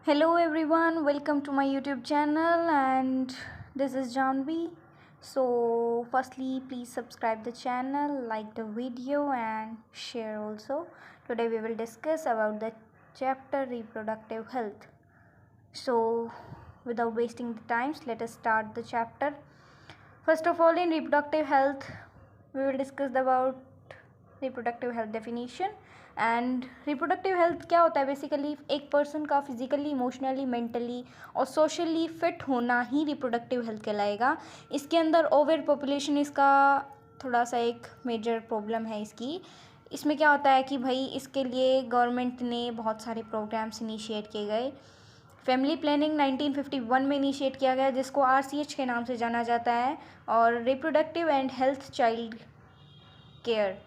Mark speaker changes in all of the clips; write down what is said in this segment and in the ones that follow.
Speaker 1: Hello everyone, welcome to my YouTube channel and this is Janvi. So firstly please subscribe the channel, like the video and share also. Today we will discuss about the chapter reproductive health. So without wasting the times, let us start the chapter. First of all, in reproductive health we will discuss about reproductive health definition and reproductive health क्या होता है। Basically एक person का physically, emotionally, mentally और socially fit होना ही reproductive health कहलाएगा। इसके अंदर ओवर पॉपुलेशन इसका थोड़ा सा एक मेजर प्रॉब्लम है इसमें क्या होता है कि भाई इसके लिए गवर्नमेंट ने बहुत सारे प्रोग्राम्स इनिशिएट किए गए। फैमिली प्लानिंग 1951 में इनिशिएट किया गया जिसको RCH के नाम से जाना जाता है, और reproductive and health child care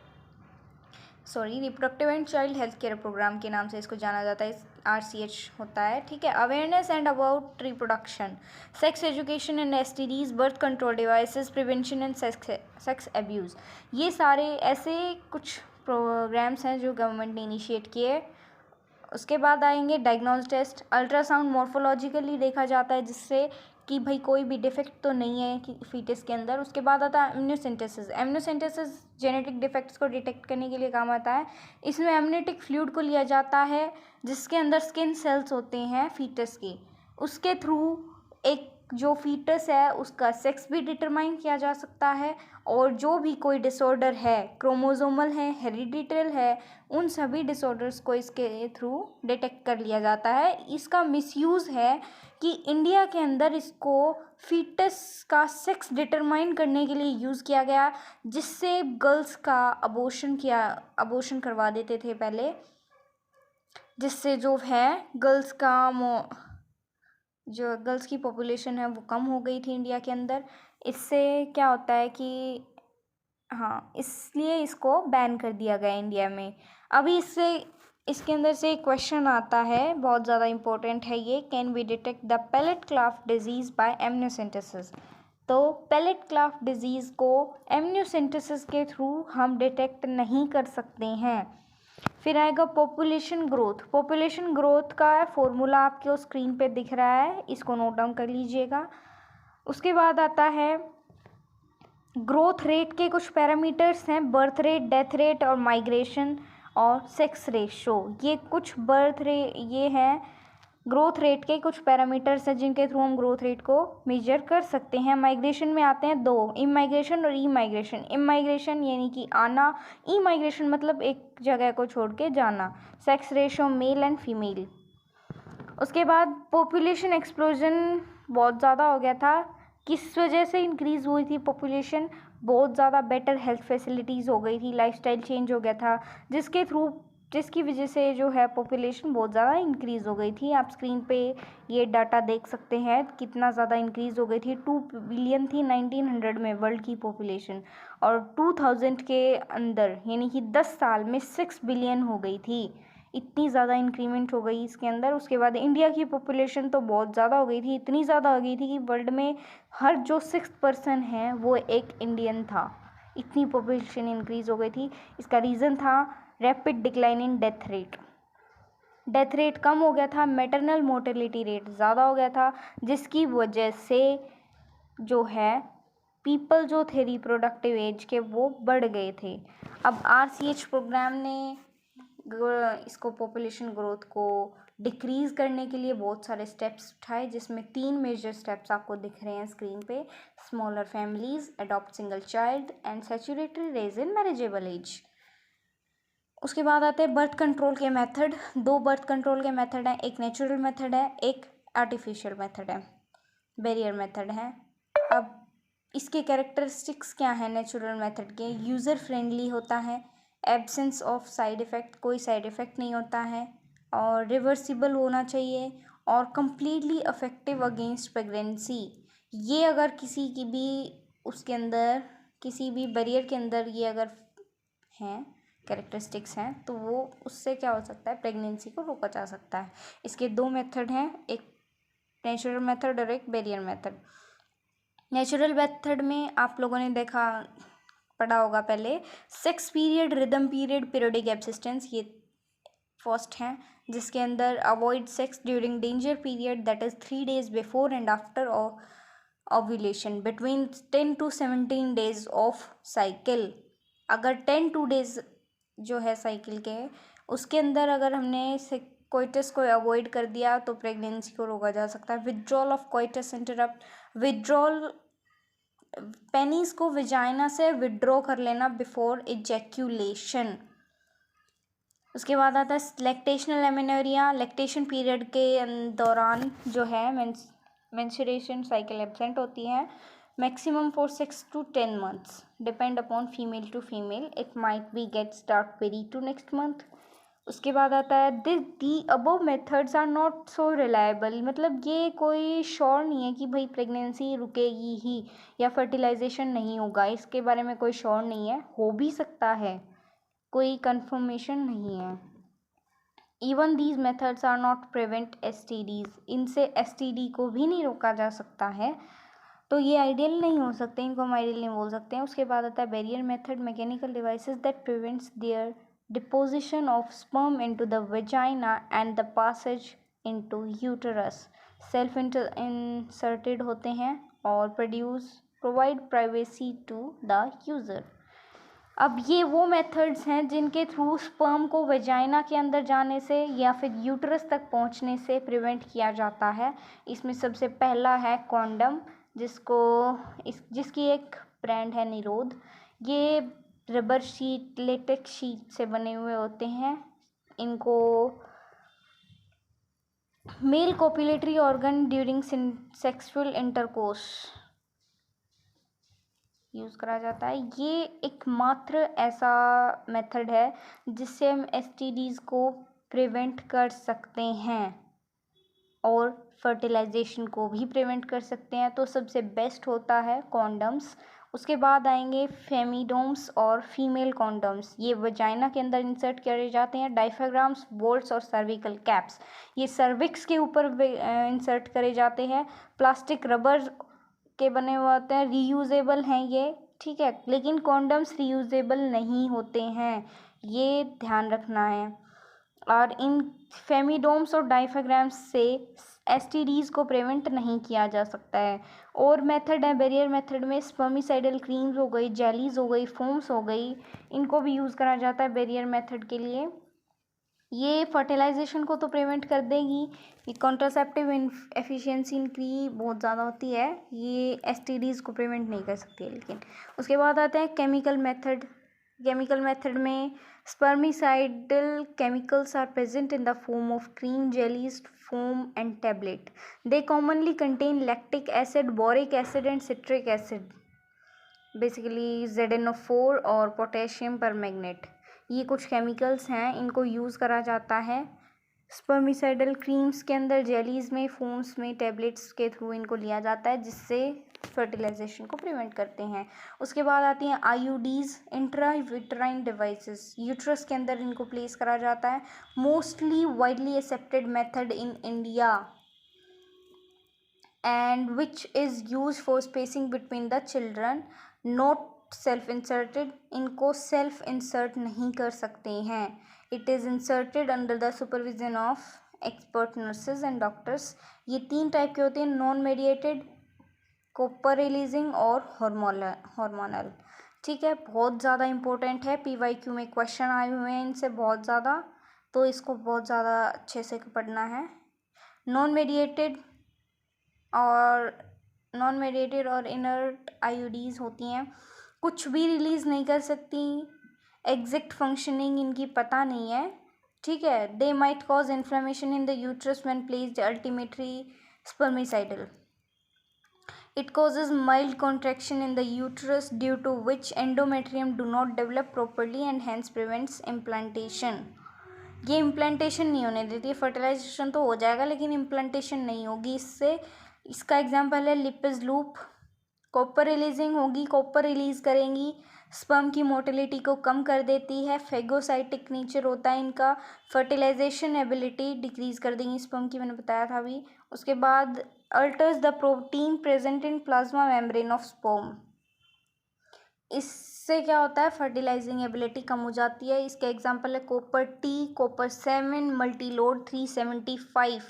Speaker 1: reproductive and child health care program के नाम से इसको जाना जाता है। RCH होता है, ठीक है। Awareness and about reproduction, sex education and STDs, birth control devices, prevention and sex abuse, ये सारे ऐसे कुछ प्रोग्राम्स हैं जो गवर्नमेंट ने इनिशिएट किए। उसके बाद आएंगे डायग्नोज टेस्ट। अल्ट्रासाउंड मॉर्फोलॉजिकली देखा जाता है जिससे कि भाई कोई भी डिफेक्ट तो नहीं है कि फीटस के अंदर। उसके बाद आता है एमनियोसेंटेसिस। एमनियोसेंटेसिस जेनेटिक डिफेक्ट्स को डिटेक्ट करने के लिए काम आता है। इसमें एमनियोटिक फ्लूइड को लिया जाता है जिसके अंदर स्किन सेल्स होते हैं फीटस के, उसके थ्रू एक जो फीटस है उसका सेक्स भी डिटरमाइन किया जा सकता है, और जो भी कोई डिसऑर्डर है, क्रोमोसोमल है, हेरिडिटल है, उन सभी डिसऑर्डर्स को इसके थ्रू डिटेक्ट कर लिया जाता है। इसका मिसयूज़ है कि इंडिया के अंदर इसको फीटस का सेक्स डिटरमाइन करने के लिए यूज़ किया गया, जिससे गर्ल्स का अबॉर्शन करवा देते थे पहले, जिससे जो है गर्ल्स की पॉपुलेशन है वो कम हो गई थी इंडिया के अंदर। इससे क्या होता है कि इसलिए इसको बैन कर दिया गया इंडिया में। अभी इसके अंदर से एक क्वेश्चन आता है, बहुत ज़्यादा इम्पोर्टेंट है ये। Can we detect the palate cleft disease by amniocentesis? तो पेलेट क्लाफ डिजीज़ को एमनियोसेंटेसिस के थ्रू हम डिटेक्ट नहीं कर सकते हैं। फिर आएगा पॉपुलेशन ग्रोथ। पॉपुलेशन ग्रोथ का फॉर्मूला आपको स्क्रीन पे दिख रहा है, इसको नोट डाउन कर लीजिएगा। उसके बाद आता है ग्रोथ रेट के कुछ पैरामीटर्स हैं, बर्थ रेट, डेथ रेट और माइग्रेशन और सेक्स रेशो। ये हैं ग्रोथ रेट के कुछ पैरामीटर्स हैं जिनके थ्रू हम ग्रोथ रेट को मेजर कर सकते हैं। माइग्रेशन में आते हैं दो, इमाइग्रेशन और ईमाइग्रेशन। इमाइग्रेशन यानी कि आना, ईमाइग्रेशन मतलब एक जगह को छोड़ के जाना। Sex ratio male and female. उसके बाद पॉपुलेशन एक्सप्लोजन बहुत ज़्यादा हो गया था। किस वजह से इंक्रीज़ हुई थी पॉपुलेशन? बहुत ज़्यादा बेटर हेल्थ फैसिलिटीज़ हो गई थी, लाइफस्टाइल चेंज हो गया था, जिसकी वजह से जो है पॉपुलेशन बहुत ज़्यादा इंक्रीज़ हो गई थी। आप स्क्रीन पे ये डाटा देख सकते हैं कितना ज़्यादा इंक्रीज़ हो गई थी। 2 बिलियन थी 1900 में वर्ल्ड की पॉपुलेशन, और 2000 के अंदर यानी कि 10 साल में 6 बिलियन हो गई थी। इतनी ज़्यादा इंक्रीमेंट हो गई इसके अंदर। उसके बाद इंडिया की पॉपुलेशन तो बहुत ज़्यादा हो गई थी, इतनी ज़्यादा हो गई थी कि वर्ल्ड में हर जो 6th पर्सन है वो एक इंडियन था। इतनी पॉपुलेशन इंक्रीज़ हो गई थी। इसका रीज़न था rapid decline in death rate कम हो गया था, मैटरनल मोर्टेलिटी रेट ज़्यादा हो गया था, जिसकी वजह से जो है पीपल जो थे रिप्रोडक्टिव एज के वो बढ़ गए थे। अब RCH प्रोग्राम ने इसको पॉपुलेशन ग्रोथ को डिक्रीज़ करने के लिए बहुत सारे स्टेप्स उठाए, जिसमें 3 मेजर स्टेप्स आपको दिख रहे हैं स्क्रीन पे। Smaller families, adopt single child and saturatory raise in marriageable age. उसके बाद आते हैं बर्थ कंट्रोल के मेथड। 2 बर्थ कंट्रोल के मेथड हैं, एक नेचुरल मेथड है, एक आर्टिफिशियल मेथड है, बैरियर मेथड है। अब इसके कैरेक्टरिस्टिक्स क्या हैं नेचुरल मेथड के? यूज़र फ्रेंडली होता है, एब्सेंस ऑफ साइड इफ़ेक्ट, कोई साइड इफ़ेक्ट नहीं होता है, और रिवर्सिबल होना चाहिए, और कम्प्लीटली इफ़ेक्टिव अगेंस्ट प्रेगनेंसी। ये अगर किसी की भी उसके अंदर किसी भी बैरियर के अंदर ये अगर हैं कैरेक्टरिस्टिक्स हैं तो वो उससे क्या हो सकता है, प्रेगनेंसी को रोका जा सकता है। इसके 2 मेथड हैं, एक नेचुरल मेथड और एक बैरियर मेथड। नेचुरल मेथड में आप लोगों ने पढ़ा होगा पहले, sex period, rhythm period, periodic abstinence, ये फर्स्ट हैं। जिसके अंदर avoid sex during danger period that is 3 days before and after ovulation between 10 to 17 days of cycle. अगर 10 to days जो है साइकिल के उसके अंदर अगर हमने कोइटस को अवॉइड कर दिया तो प्रेगनेंसी को रोका जा सकता है। Withdrawal of coitus interrupt, withdrawal penis को विजाइना से विड्रॉ कर लेना बिफोर इजैक्यूलेशन। उसके बाद आता है लैक्टेशनल एमेनोरिया, लैक्टेशन पीरियड के दौरान जो है मेंस्ट्रुएशन साइकिल एब्सेंट होती है maximum for 6 to 10 months depend upon female to female, it might be get start very to next month. उसके बाद आता है the above methods are not so reliable, मतलब ये कोई श्योर नहीं है कि भाई प्रेगनेंसी रुकेगी ही या फर्टिलाइजेशन नहीं होगा, इसके बारे में कोई श्योर नहीं है, हो भी सकता है, कोई कंफर्मेशन नहीं है। Even these methods are not prevent STDs, इनसे STD को भी नहीं रोका जा सकता है, तो ये आइडियल नहीं हो सकते, इनको हम आइडियल नहीं बोल सकते हैं। उसके बाद आता है barrier method, mechanical devices that prevents their deposition of sperm into the vagina and the passage into uterus, self inserted होते हैं और provide privacy to the user. अब ये वो मेथड्स हैं जिनके थ्रू स्पर्म को वेजाइना के अंदर जाने से या फिर यूटरस तक पहुंचने से प्रिवेंट किया जाता है। इसमें सबसे पहला है कॉन्डम, जिसकी एक ब्रांड है निरोध। ये रबर शीट, लेटेक्स शीट से बने हुए होते हैं। इनको male copulatory organ during sexual intercourse use करा जाता है। ये एकमात्र ऐसा मेथड है जिससे हम STDs को प्रिवेंट कर सकते हैं और फर्टिलाइजेशन को भी प्रिवेंट कर सकते हैं, तो सबसे बेस्ट होता है कॉन्डम्स। उसके बाद आएंगे फेमिडोम्स और फीमेल कॉन्डम्स, ये वजाइना के अंदर इंसर्ट करे जाते हैं। डायफ्राग्राम्स, बोल्ट्स और सर्विकल कैप्स, ये सर्विक्स के ऊपर इंसर्ट करे जाते हैं। प्लास्टिक रबर के बने हुए होते हैं, रीयूजेबल हैं ये, ठीक है, लेकिन कॉन्डम्स रीयूजेबल नहीं होते हैं, ये ध्यान रखना है। और इन फेमिडोम्स और डायफ्राग्राम्स से STDs को प्रिवेंट नहीं किया जा सकता है। और मेथड है बैरियर मेथड में स्पर्मिसाइडल क्रीम्स हो गई, जेलीज हो गई, फोम्स हो गई, इनको भी यूज़ करा जाता है बैरियर मेथड के लिए। ये फर्टिलाइजेशन को तो प्रिवेंट कर देगी, ये कॉन्ट्रासेप्टिव एफिशिएंसी इनकी बहुत ज़्यादा होती है, ये STDs को प्रिवेंट नहीं कर सकती है। लेकिन उसके बाद आते हैं केमिकल मेथड। केमिकल मेथड में spermicidal chemicals are present in the form of cream, jellies, foam and tablet. They commonly contain lactic acid, boric acid and citric acid, basically ZnO4 और potassium permanganate। ये कुछ chemicals हैं, इनको use करा जाता है spermicidal creams के अंदर, जेलीज में, फोम्स में, टैबलेट्स के थ्रू इनको लिया जाता है, जिससे फर्टिलाइजेशन को प्रिवेंट करते हैं। उसके बाद आती हैं IUDs, इंट्रायूटेराइन डिवाइसेस, यूट्रस के अंदर इनको प्लेस करा जाता है। Mostly widely accepted method in India and which is use for spacing between the children, not self inserted, इनको सेल्फ इंसर्ट नहीं कर सकते हैं। It is inserted under the supervision of expert nurses and doctors. ये 3 type के होते हैं, non mediated, copper releasing और हार्मोनल, ठीक है, बहुत ज़्यादा इंपॉर्टेंट है। PYQ में क्वेश्चन आए हुए हैं इनसे बहुत ज़्यादा, तो इसको बहुत ज़्यादा अच्छे से पढ़ना है। नॉन मेडिएटेड और इनर्ट IUDs होती हैं, कुछ भी रिलीज़ नहीं कर सकती, एग्जैक्ट फंक्शनिंग इनकी पता नहीं है, ठीक है। They might cause inflammation in the uterus when placed ultimately spermicidal. It causes mild contraction in the uterus due to which endometrium do not develop properly and hence prevents implantation. ये implantation नहीं होने देती, fertilisation तो हो जाएगा लेकिन implantation नहीं होगी इससे। इसका एग्जांपल है लिपिज लूप। कॉपर रिलीजिंग होगी, कॉपर रिलीज करेंगी, स्पर्म की मोटिलिटी को कम कर देती है, फेगोसाइटिक नेचर होता है इनका, फर्टिलाइजेशन एबिलिटी डिक्रीज कर देंगी स्पर्म की, मैंने बताया था अभी। उसके बाद altars the protein present in plasma membrane of sperm, इससे क्या होता है, फर्टिलाइजिंग एबिलिटी कम हो जाती है। इसका एग्जांपल है कॉपर टी, कॉपर 7, मल्टीलोड 375।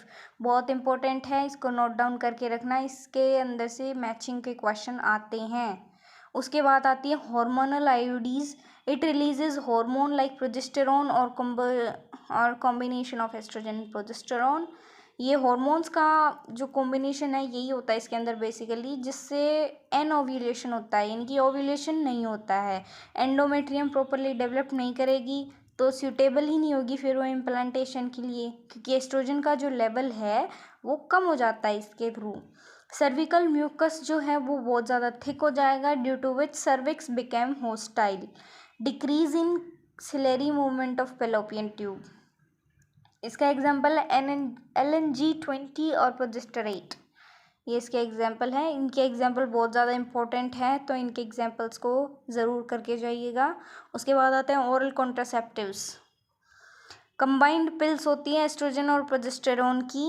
Speaker 1: बहुत इंपॉर्टेंट है, इसको नोट डाउन करके रखना, इसके अंदर से मैचिंग के क्वेश्चन आते हैं। उसके बाद आती है hormonal IUDs. It releases hormone like progesterone और combination of estrogen and progesterone. ये हॉर्मोन्स का जो कॉम्बिनेशन है यही होता है इसके अंदर बेसिकली, जिससे एन ओव्यूलेशन होता है, यानी कि ओव्यूलेशन नहीं होता है। एंडोमेट्रियम प्रॉपरली डेवलप नहीं करेगी तो सूटेबल ही नहीं होगी फिर वो इम्प्लांटेशन के लिए, क्योंकि एस्ट्रोजन का जो लेवल है वो कम हो जाता है इसके थ्रू। सर्विकल म्यूकस जो है वो बहुत ज़्यादा थिक हो जाएगा, due to which cervix became hostile. Decrease in ciliary movement of fallopian tube. इसका एग्जाम्पल है LNG20 और प्रोजेस्टेरेट। ये इसके एग्जाम्पल हैं। इनके एग्जाम्पल बहुत ज़्यादा इंपॉर्टेंट हैं, तो इनके एग्जाम्पल्स को ज़रूर करके जाइएगा। उसके बाद आते हैं ओरल कॉन्ट्रासेप्टिव्स। कंबाइंड पिल्स होती हैं एस्ट्रोजन और प्रोजेस्टेरोन की।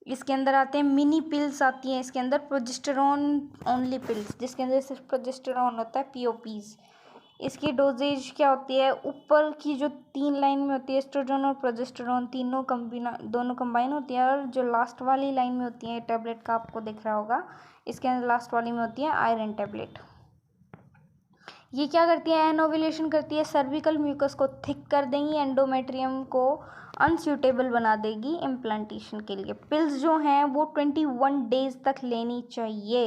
Speaker 1: इसके अंदर आते हैं मिनी पिल्स आती हैं इसके अंदर, प्रोजेस्टेरोन ओनली पिल्स, जिसके अंदर सिर्फ प्रोजेस्टेरोन होता है, POPs। इसकी डोजेज क्या होती है, ऊपर की जो 3 लाइन में होती है एस्ट्रोजन और प्रोजेस्टेरोन दोनों कंबाइन होती है, और जो लास्ट वाली लाइन में होती है टैबलेट का आपको दिख रहा होगा, इसके अंदर लास्ट वाली में होती है आयरन टैबलेट। ये क्या करती है, एनओव्यूलेशन करती है, सर्विकल म्यूकस को थिक कर देंगी, एंडोमेट्रियम को अनसूटेबल बना देगी इम्प्लांटेशन के लिए। पिल्स जो हैं वो 21 डेज तक लेनी चाहिए।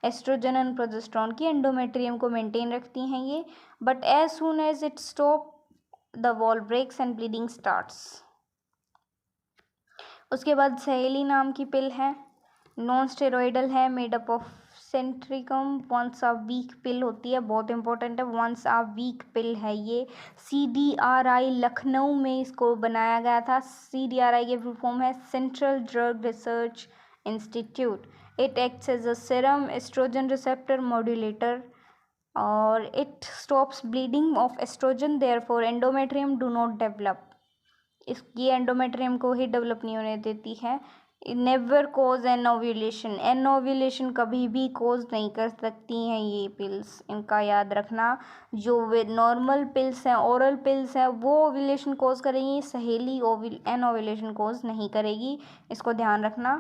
Speaker 1: एस्ट्रोजन एंड प्रोजेस्टेरोन की एंडोमेट्रियम को मेंटेन रखती हैं ये, but as soon as it stop the wall breaks and bleeding starts. उसके बाद सहेली नाम की पिल है, नॉन स्टेरॉइडल है, made up of centchroman, once a week pill होती है, बहुत इंपॉर्टेंट है, वंस अ वीक पिल है ये। CDRI लखनऊ में इसको बनाया गया था। CDRI के फुल फॉर्म है Central Drug Research Institute. It acts as a serum estrogen receptor modulator और it stops bleeding of estrogen, therefore endometrium do not develop. इसकी एंडोमेट्रियम को ही डेवलप नहीं होने देती है। नेवर कोज एनओव्यूलेशन, एनओव्यूलेशन कभी भी कोज नहीं कर सकती हैं ये पिल्स, इनका याद रखना। जो वे नॉर्मल पिल्स हैं, ओरल पिल्स हैं, वो ओव्यूलेशन कोज करेंगी, सहेली एनओव्यूलेशन कोज नहीं करेगी, इसको ध्यान रखना।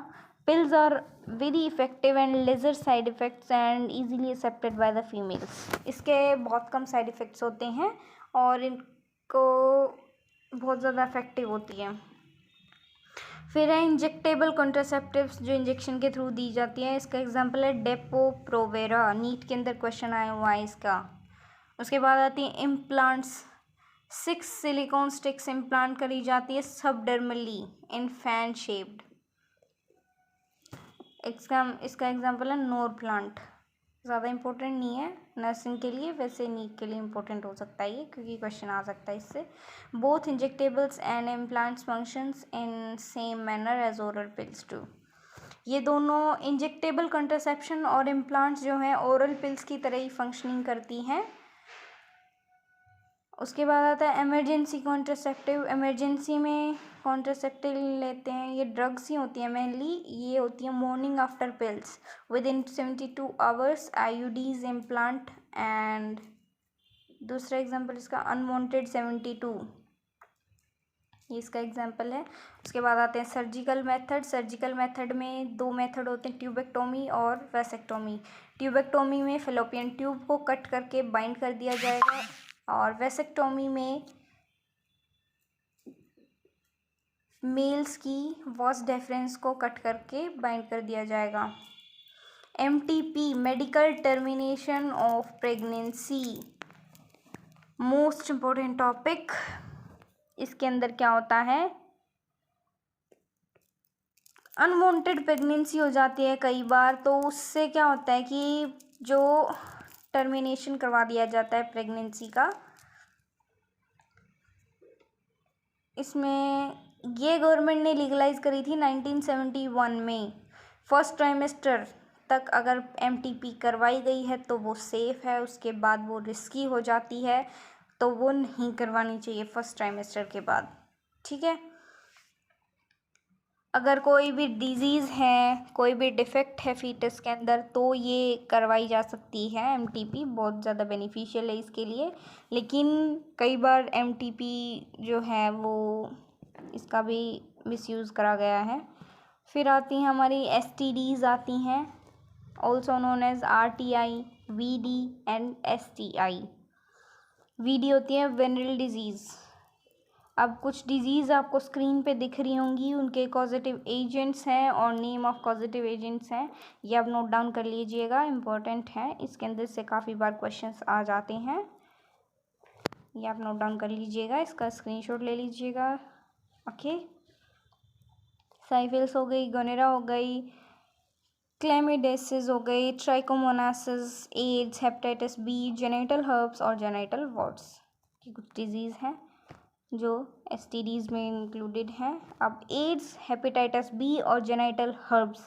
Speaker 1: Pills are very effective and lesser side effects and easily accepted by the females. इसके बहुत कम साइड इफ़ेक्ट्स होते हैं और इनको बहुत ज़्यादा इफेक्टिव होती है। फिर है इंजेक्टेबल कॉन्ट्रासेप्टिव्स, जो इंजेक्शन के थ्रू दी जाती है। इसका एग्जांपल है डेपो प्रोवेरा, नीट के अंदर क्वेश्चन आया हुआ है इसका। उसके बाद आती है इम्प्लांट्स। 6 सिलिकॉन स्टिक्स इम्प्लांट करी जाती है सबडर्मली इन फैन शेप्ड। इसका एग्जांपल है नोर प्लांट। ज़्यादा इम्पोर्टेंट नहीं है नर्सिंग के लिए, वैसे नीट के लिए इम्पोर्टेंट हो सकता है ये, क्योंकि क्वेश्चन आ सकता है इससे। Both injectables and implants functions in same manner as oral pills too. ये दोनों इंजेक्टेबल कंट्रासेप्शन और इम्प्लांट्स जो हैं ओरल पिल्स की तरह ही फंक्शनिंग करती हैं। उसके बाद आता है इमरजेंसी कॉन्ट्रासेप्टिव। इमरजेंसी में कॉन्ट्रासेप्टिव लेते हैं, ये ड्रग्स ही होती हैं मेनली, ये होती है morning after pills with in 72 hours, IUDs implant. And दूसरा एग्जांपल इसका अनवांटेड 72, ये इसका एग्जांपल है। उसके बाद आते हैं सर्जिकल मेथड। सर्जिकल मेथड में 2 मेथड होते हैं, ट्यूबेक्टोमी और वेसेक्टोमी। ट्यूबेक्टोमी में फेलोपियन ट्यूब को कट करके बाइंड कर दिया जाएगा, और वेसेक्टोमी में मेल्स की वॉस डेफरेंस को कट करके बाइंड कर दिया जाएगा। MTP medical termination of pregnancy, most important topic. इसके अंदर क्या होता है, अनवांटेड प्रेगनेंसी हो जाती है कई बार, तो उससे क्या होता है कि जो टर्मिनेशन करवा दिया जाता है प्रेगनेंसी का, इसमें ये गवर्नमेंट ने लीगलाइज करी थी 1971 में। फर्स्ट ट्राइमेस्टर तक अगर MTP करवाई गई है तो वो सेफ़ है, उसके बाद वो रिस्की हो जाती है, तो वो नहीं करवानी चाहिए फर्स्ट ट्राइमेस्टर के बाद, ठीक है। अगर कोई भी डिजीज़ है, कोई भी डिफेक्ट है फीटस के अंदर, तो ये करवाई जा सकती है एमटीपी, बहुत ज़्यादा बेनिफिशियल है इसके लिए। लेकिन कई बार एमटीपी जो है वो इसका भी मिसयूज़ करा गया है। फिर आती हैं हमारी एसटीडीज़ आती हैं, also known as RTI, VD and STI. VD होती है वेनरल डिजीज़। अब कुछ डिजीज़ आपको स्क्रीन पे दिख रही होंगी, उनके कॉजेटिव एजेंट्स हैं और नेम ऑफ कॉजेटिव एजेंट्स हैं, ये आप नोट डाउन कर लीजिएगा, इम्पोर्टेंट है, इसके अंदर से काफ़ी बार क्वेश्चंस आ जाते हैं, ये आप नोट डाउन कर लीजिएगा, इसका स्क्रीनशॉट ले लीजिएगा। ओके, साइफिल्स हो गई, गोनेरा हो गई, क्लेमिडेसिस हो गई, trichomoniasis, AIDS, hepatitis B, genital herpes और जेनिटल वॉर्ट्स, ये कुछ डिजीज़ हैं जो एसटीडीज़ में इंक्लूडेड हैं। अब एड्स, हेपेटाइटिस बी और जेनिटल हर्ब्स,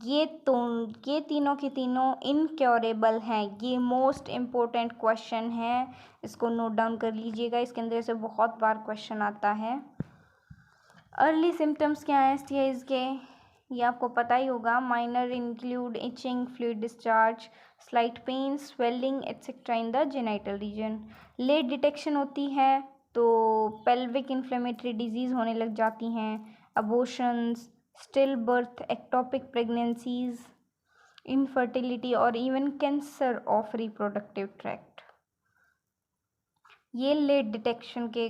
Speaker 1: ये तीनों के तीनों इनक्योरेबल हैं। ये मोस्ट इम्पोर्टेंट क्वेश्चन है, इसको नोट डाउन कर लीजिएगा, इसके अंदर से बहुत बार क्वेश्चन आता है। अर्ली सिम्टम्स क्या हैं एसटीआईज़ के, ये आपको पता ही होगा। Minor include itching, fluid discharge, slight pain, swelling etcetera in the genital region. Late detection होती है तो पेल्विक इन्फ्लेमेटरी डिजीज़ होने लग जाती हैं, abortions, still birth, ectopic pregnancies, infertility और even cancer of reproductive tract, ये लेट डिटेक्शन के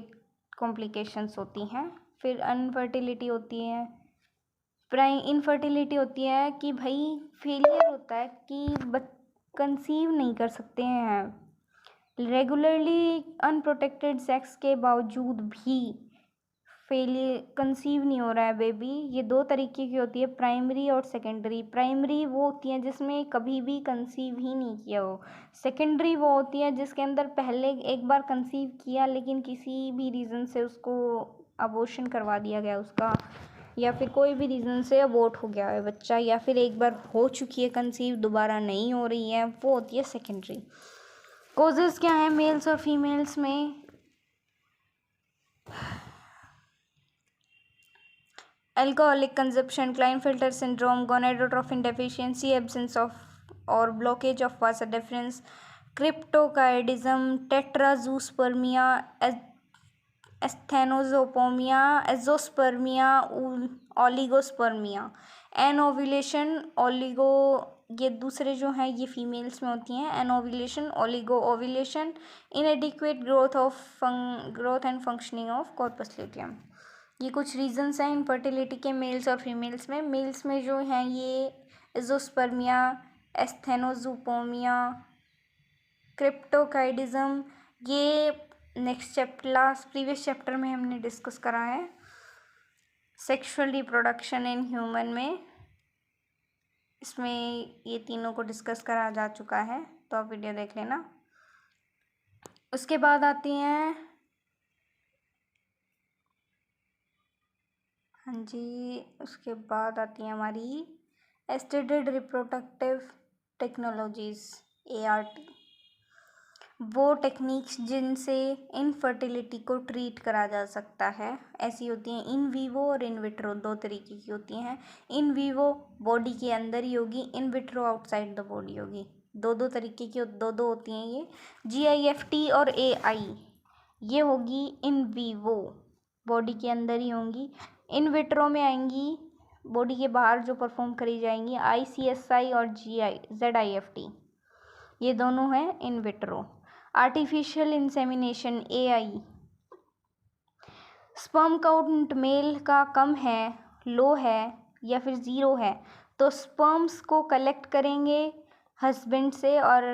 Speaker 1: कॉम्प्लिकेशंस होती हैं। फिर अनफर्टिलिटी होती है, इनफर्टिलिटी होती है कि भाई फेलियर होता है कि कंसीव नहीं कर सकते हैं, रेगुलरली अनप्रोटेक्टेड सेक्स के बावजूद भी फेलियर, कंसीव नहीं हो रहा है बेबी। ये दो तरीके की होती है, प्राइमरी और सेकेंडरी। प्राइमरी वो होती है जिसमें कभी भी कंसीव ही नहीं किया हो, सेकेंडरी वो होती है जिसके अंदर पहले एक बार कंसीव किया लेकिन किसी भी रीज़न से उसको अबॉर्शन करवा दिया गया उसका, या फिर कोई भी रीज़न से अबॉर्ट हो गया है बच्चा, या फिर एक बार हो चुकी है कंसीव, दोबारा नहीं हो रही है, वो होती है सेकेंडरी। कोजेस क्या है मेल्स और फीमेल्स में, alcoholic consumption, Klinefelter syndrome, gonadotrophin deficiency, absence of और blockage of vas deferens, cryptorchidism, teratozoospermia, asthenozoospermia, azoospermia, oligospermia, anovulation, oligo, ये दूसरे जो हैं ये फीमेल्स में होती हैं, anovulation, oligo ovulation, inadequate growth and functioning of corpus luteum. ये कुछ रीजंस हैं इनफर्टिलिटी के मेल्स और फीमेल्स में। मेल्स में जो हैं ये एजोस्पर्मिया, एस्थेनोजोपोमिया, क्रिप्टोकाइडिज्म, ये नेक्स्ट चैप्टर प्रीवियस चैप्टर में हमने डिस्कस करा है, सेक्सुअल रिप्रोडक्शन इन ह्यूमन में, इसमें ये तीनों को डिस्कस करा जा चुका है, तो आप वीडियो देख लेना। उसके बाद आती हैं, हाँ जी, उसके बाद आती हैं हमारी एस्टेटेड रिप्रोडक्टिव टेक्नोलॉजीज़, ART, वो टेक्निक्स जिनसे इनफर्टिलिटी को ट्रीट करा जा सकता है। ऐसी होती हैं इन वीवो और इन विट्रो, दो तरीके की होती हैं। इन वीवो बॉडी के अंदर ही होगी, in vitro outside the body होगी, दो दो तरीके की दो होती हैं ये। GIFT और AI, ये होगी इन वीवो, बॉडी के अंदर ही होंगी। इन विट्रो में आएंगी बॉडी के बाहर जो परफॉर्म करी जाएंगी, ICSI और ZIFT, ये दोनों हैं in vitro. Artificial insemination, AI, sperm count male का कम है, लो है या फिर ज़ीरो है तो स्पर्म्स को कलेक्ट करेंगे हस्बैंड से और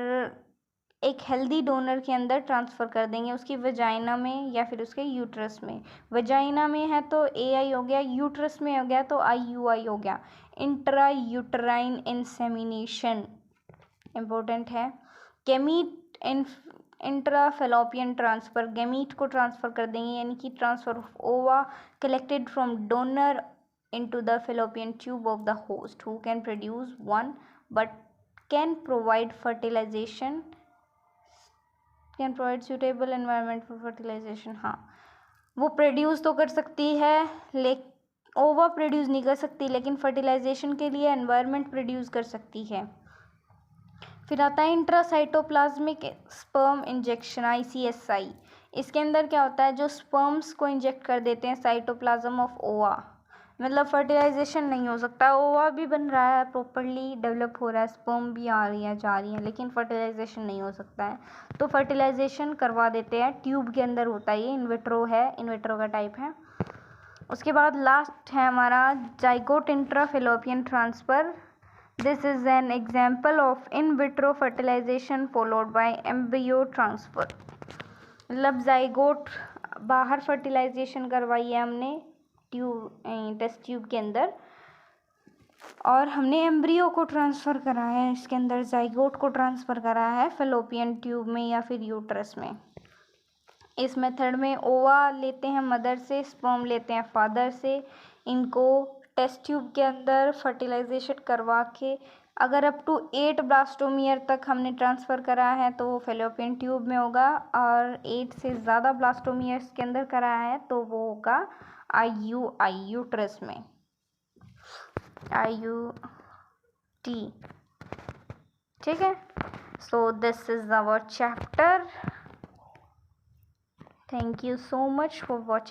Speaker 1: एक हेल्दी डोनर के अंदर ट्रांसफ़र कर देंगे, उसकी वजाइना में या फिर उसके यूट्रस में। वजाइना में है तो AI हो गया, यूट्रस में हो गया तो IUI हो गया, इंट्रा यूटराइन इंसेमिनेशन, इम्पोर्टेंट है। गैमीट इंट्राफेलोपियन ट्रांसफ़र, गैमीट को ट्रांसफ़र कर देंगे, यानी कि ट्रांसफ़र ऑफ ओवा collected from donor into the fallopian tube of the host who can produce one but can provide suitable environment for fertilization। हाँ, वो produce तो कर सकती है ओवा प्रोड्यूस नहीं कर सकती, लेकिन फर्टिलाइजेशन के लिए एनवायरनमेंट प्रोड्यूस कर सकती है। फिर आता है इंट्रासाइटोप्लाज्मिक स्पर्म इंजेक्शन, ICSI। इसके अंदर क्या होता है, जो स्पर्म्स को इंजेक्ट कर देते हैं साइटोप्लाज्म ऑफ ओवा, मतलब फर्टिलाइजेशन नहीं हो सकता, ओवा भी बन रहा है, प्रॉपरली डेवलप हो रहा है, स्पर्म भी आ रही है जा रही है, लेकिन फर्टिलाइजेशन नहीं हो सकता है, तो फर्टिलाइजेशन करवा देते हैं। ट्यूब के अंदर होता है, ये इनविट्रो है, इनविट्रो का टाइप है। उसके बाद लास्ट है हमारा zygote intrafallopian transfer. This is an example of in vitro fertilization followed by embryo transfer. मतलब जाइगोट बाहर फर्टिलाइजेशन करवाई है हमने ट्यूब, टेस्ट ट्यूब के अंदर, और हमने एम्ब्रियो को ट्रांसफ़र करा है, इसके अंदर जाइगोट को ट्रांसफ़र करा है फेलोपियन ट्यूब में या फिर यूट्रस में। इस मेथड में ओवा लेते हैं मदर से, स्पर्म लेते हैं फादर से, इनको टेस्ट ट्यूब के अंदर फर्टिलाइजेशन करवा के अगर अप टू 8 ब्लास्टोमियर तक हमने ट्रांसफ़र करा है तो वो फेलोपियन ट्यूब में होगा, और 8 से ज़्यादा ब्लास्टोमियर्स के अंदर करा है तो वो होगा IUI यूट्रस में, IUT। ठीक है, so this is our chapter. Thank you so much for watching.